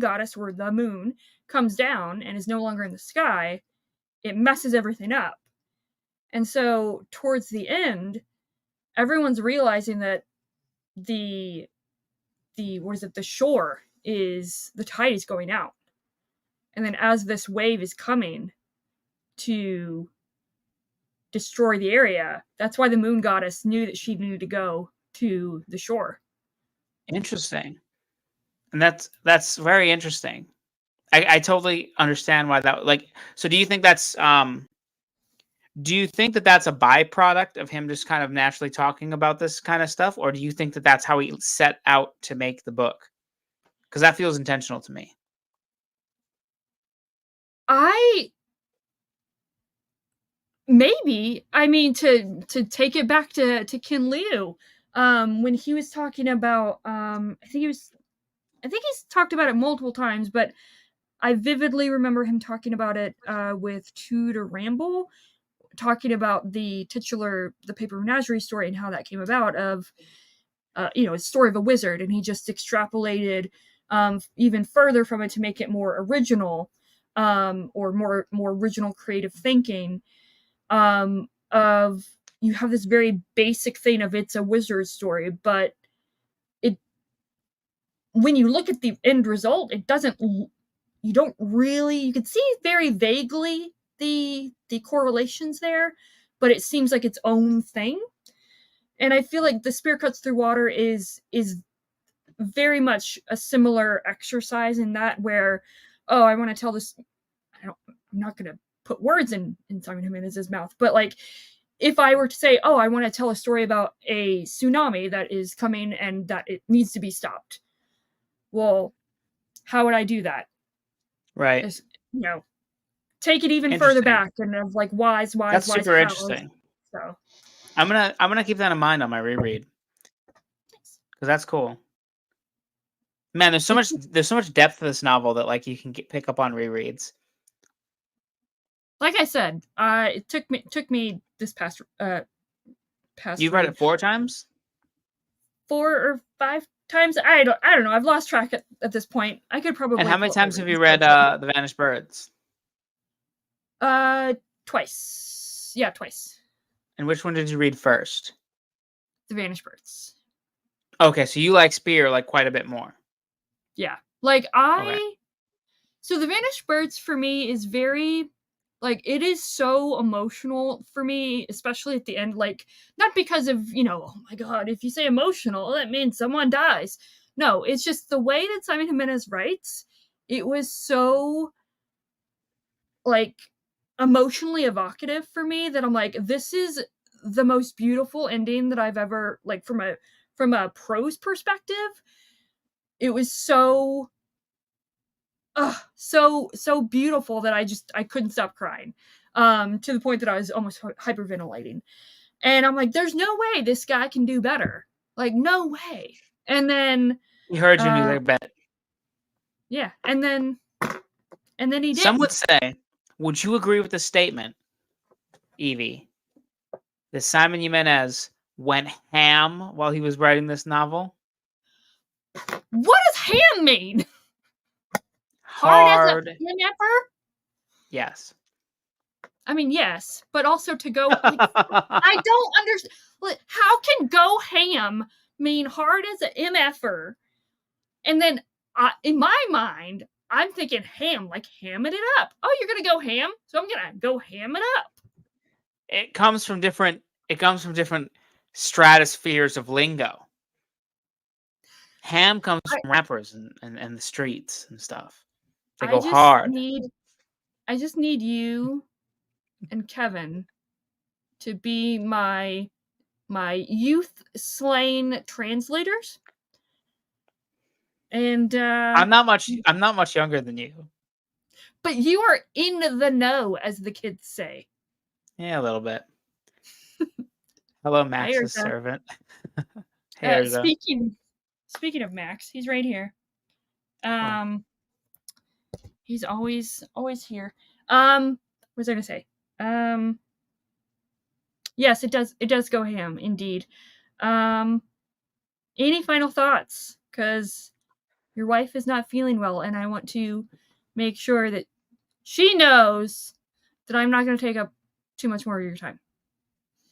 goddess or the moon comes down and is no longer in the sky, it messes everything up. And so towards the end, everyone's realizing that the what is it, the shore is the tide is going out. And then as this wave is coming to destroy the area, that's why the moon goddess knew that she needed to go to the shore. Interesting, and that's very interesting. I totally understand why that like. So do you think that's do you think that that's a byproduct of him just kind of naturally talking about this kind of stuff, or do you think that that's how he set out to make the book? Because that feels intentional to me. I maybe, I mean, to take it back to Kin Liu, when he was talking about I think he's talked about it multiple times, but I vividly remember him talking about it with To talking about the Paper Menagerie story and how that came about of, it's a story of a wizard, and he just extrapolated even further from it to make it more original, or more original creative thinking, of you have this very basic thing of it's a wizard story, but when you look at the end result, it doesn't, you don't really, you can see very vaguely the correlations there, but it seems like its own thing. And I feel like The Spear Cuts Through Water is very much a similar exercise in that, where, oh, I want to tell this, I'm not going to put words in Simon Jimenez's mouth, but like, if I were to say, oh, I want to tell a story about a tsunami that is coming and that it needs to be stopped, well, how would I do that? Right. Just, take it even further back and of like whys, that's super hows. Interesting. So I'm gonna keep that in mind on my reread, because that's cool. Man, there's so much depth to this novel that like you can pick up on rereads. Like I said, it took me this past You've read it 4 times? 4 or 5 times. I don't know. I've lost track at this point. I could probably. And how many times have you read The Vanished Birds? Twice. Yeah, twice. And which one did you read first? The Vanished Birds. Okay, so you like Spear like quite a bit more. Yeah. Like So The Vanished Birds for me is very, like, it is so emotional for me, especially at the end, like, not because of, oh my god, if you say emotional, that means someone dies. No, it's just the way that Simon Jimenez writes, it was so, like, emotionally evocative for me that I'm like, this is the most beautiful ending that I've ever, like, from a prose perspective. It was so so beautiful that I couldn't stop crying, to the point that I was almost hyperventilating. And I'm like, there's no way this guy can do better. Like, no way. And then he heard you, I bet. Yeah, and then he did. Some would say, would you agree with the statement, Evie, that Simon Jimenez went ham while he was writing this novel? What does ham mean? Hard. As a MFer? Yes. I mean, yes, but also to go. Like, I don't understand. Like, how can go ham mean hard as an MFer? And then, in my mind, I'm thinking ham, like hamming it up. Oh, you're gonna go ham, so I'm gonna go ham it up. It comes from different stratospheres of lingo. Ham comes from rappers and the streets and stuff. They go hard. I just need you and Kevin to be my youth slang translators. And I'm not much younger than you. But you are in the know, as the kids say. Yeah, a little bit. Hello, Max's servant. Speaking of Max, he's right here. He's always here. What was I gonna say? Yes, it does go ham, indeed. Any final thoughts? Because your wife is not feeling well, and I want to make sure that she knows that I'm not going to take up too much more of your time.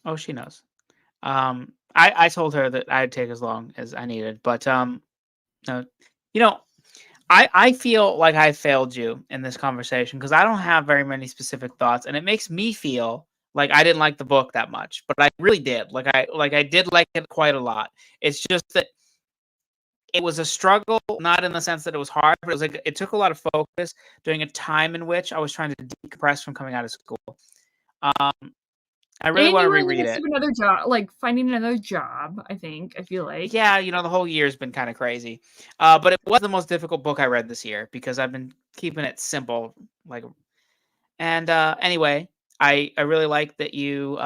Oh, she knows. I told her that I'd take as long as I needed, but I feel like I failed you in this conversation because I don't have very many specific thoughts, and it makes me feel like I didn't like the book that much, but I really did. I did like it quite a lot. It's just that it was a struggle, not in the sense that it was hard, but it was like it took a lot of focus during a time in which I was trying to decompress from coming out of school. I really want to reread it. Another job, like finding another job. I feel like. Yeah, the whole year's been kind of crazy, but it was the most difficult book I read this year because I've been keeping it simple. And anyway, I really like that you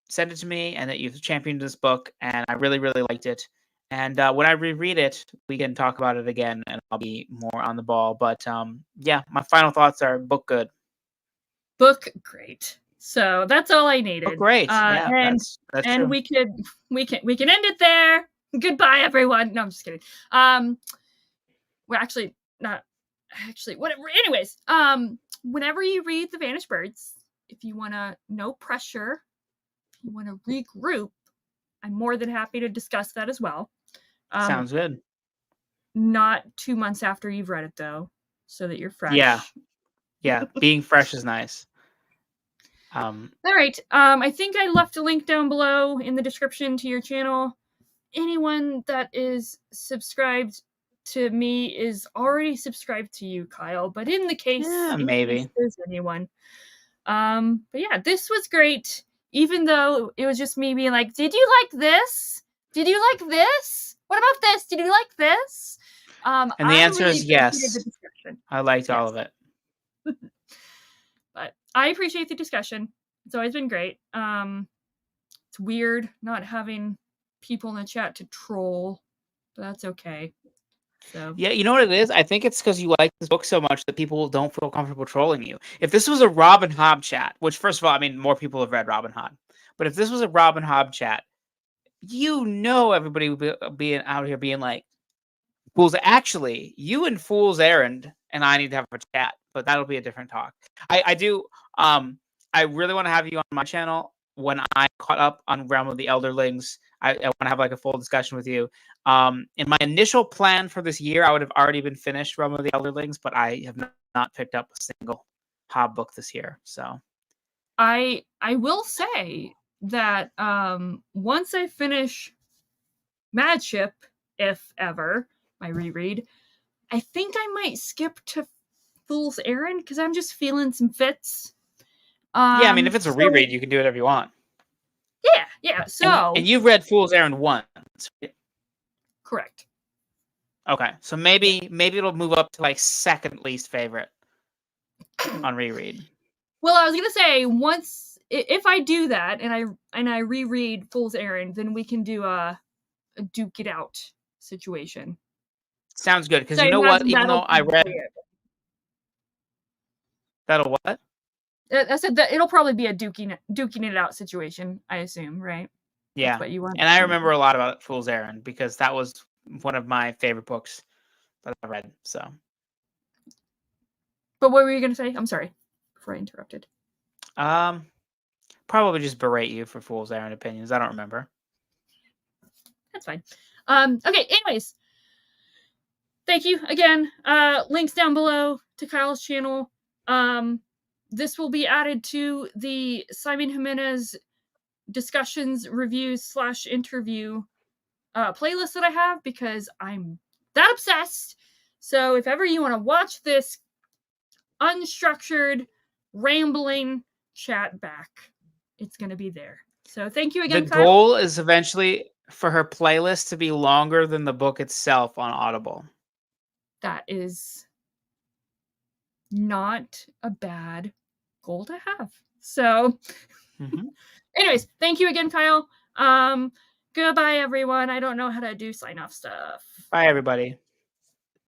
sent it to me and that you've championed this book, and I really, really liked it. And when I reread it, we can talk about it again, and I'll be more on the ball. But yeah, my final thoughts are book good. Book great. So that's all I needed. Oh, great. Yeah, and that's and true. we can end it there. Goodbye, everyone. No, I'm just kidding. We're actually not actually whatever. Anyways, whenever you read The Vanished Birds, if you wanna no pressure, if you wanna regroup, I'm more than happy to discuss that as well. Sounds good. Not 2 months after you've read it though, so that you're fresh. Yeah. Being fresh is nice. All right. I think I left a link down below in the description to your channel. Anyone that is subscribed to me is already subscribed to you, Kyle. But in case maybe. there's anyone, but yeah, this was great. Even though it was just me being like, "Did you like this? Did you like this? What about this? Did you like this?" And the I answer really is yes. appreciated the discussion. I liked all of it. But I appreciate the discussion. It's always been great. It's weird not having people in the chat to troll, but that's okay. So Yeah, you know what it is? I think it's because you like this book so much that people don't feel comfortable trolling you. If this was a Robin Hobb chat, which first of all, I mean, more people have read Robin Hobb, but if this was a Robin Hobb chat, everybody would be out here being like, Fool's actually, you and Fool's Errand and I need to have a chat, but that'll be a different talk. I do I really want to have you on my channel when I caught up on Realm of the Elderlings. I want to have like a full discussion with you. In my initial plan for this year, I would have already been finished Realm of the Elderlings, but I have not picked up a single Hobb book this year. So I will say that once I finish Madship, if ever, my reread, I think I might skip to Fool's Errand because I'm just feeling some fits. yeah, I mean, if it's a reread, you can do whatever you want. Yeah. So and you've read Fool's Errand once. Correct. Okay, so maybe it'll move up to like second least favorite on reread. Well, I was gonna say once if I do that and I reread Fool's Errand, then we can do a duke it out situation. Sounds good because you know what? Even though I read that'll what? I said that it'll probably be a duking it out situation. I assume, right? Yeah. That's what you want. And I remember a lot about Fool's Errand because that was one of my favorite books that I read. So. But what were you gonna say? I'm sorry before I interrupted. Probably just berate you for Fool's Errand opinions. I don't remember. That's fine. Okay. Anyways, thank you again. Links down below to Kyle's channel. This will be added to the Simon Jimenez discussions, reviews / interview playlist that I have because I'm that obsessed. So if ever you want to watch this unstructured, rambling chat back, it's going to be there. So thank you again, Kyle. Goal is eventually for her playlist to be longer than the book itself on Audible. That is not a bad goal to have. So anyways, thank you again, Kyle. Goodbye, everyone. I don't know how to do sign-off stuff. Bye, everybody.